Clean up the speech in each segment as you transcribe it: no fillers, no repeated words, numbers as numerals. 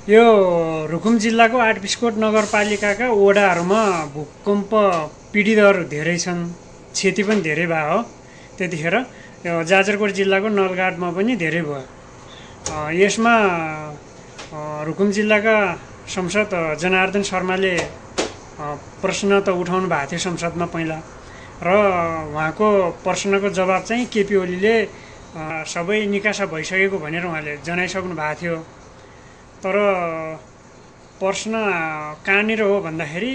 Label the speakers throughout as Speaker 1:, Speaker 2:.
Speaker 1: यो रुकुम जिल्लाको आठबिसकोट नगरपालिकाका वडाहरूमा भूकम्प पीडितहरू धेरै छन्, क्षति पनि धेरै भयो हो। त्यतिखेर यो जाजरकोट जिल्लाको नलगाडमा पनि धेरै भयो। यसमा रुकुम जिल्लाका सांसद जनार्दन शर्माले प्रश्न त उठाउनु भएको थियो संसदमा पहिला, र उहाँको प्रश्नको जवाब चाहिँ केपी ओलीले सबै निकासा भइसकेको भनेर उहाँले जनाइसक्नु भएको थियो। तर प्रश्न कहाँनिर हो भन्दाखेरि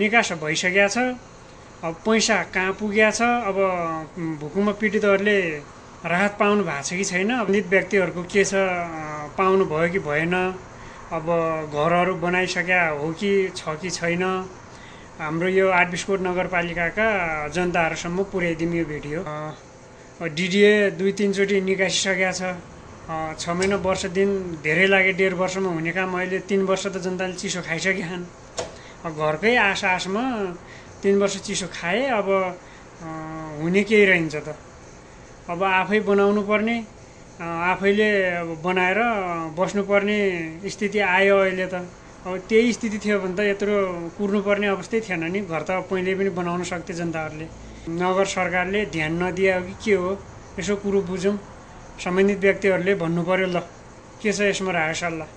Speaker 1: निकासा भइसकेको छ, अब पैसा कहाँ पुगेको छ, अब भूकम्प पीडितहरूले राहत पाउनु भएको छ कि छैन, पीडित व्यक्तिहरूको के छ, पाउनु भयो कि भएन, अब घरहरू बनाइसक्या हो कि छ कि छैन, हाम्रो यो आठबिसकोट नगरपालिकाका जनताहरूसम्म पुर्याइदिउँ यो भिडियो। डिडिए 2-3 चोटि निकासिसकेको छ, 6 महिना वर्ष दिन धेरै लागे, 1.5 वर्षमा हुने काम अहिले 3 वर्ष त जनताले चिसो खाइसकेछन्। घरकै आशमा 3 वर्ष चिसो खाए, अब हुने केही रहन्छ त। अब आफै बनाउनु पर्ने, आफैले बनाएर बस्नुपर्ने स्थिति आयो अहिले त। अब त्यही स्थिति थियो भने त यत्रो कुर्नुपर्ने अवस्थै थिएन नि, घर त पहिले पनि बनाउन सक्थे जनताहरूले। नगर सरकारले ध्यान नदिए हो कि के हो, यसो कुरो बुझौँ, सम्बन्धित व्यक्तिहरूले भन्नु पर्यो। ल के छ यसमा राय सल्लाह।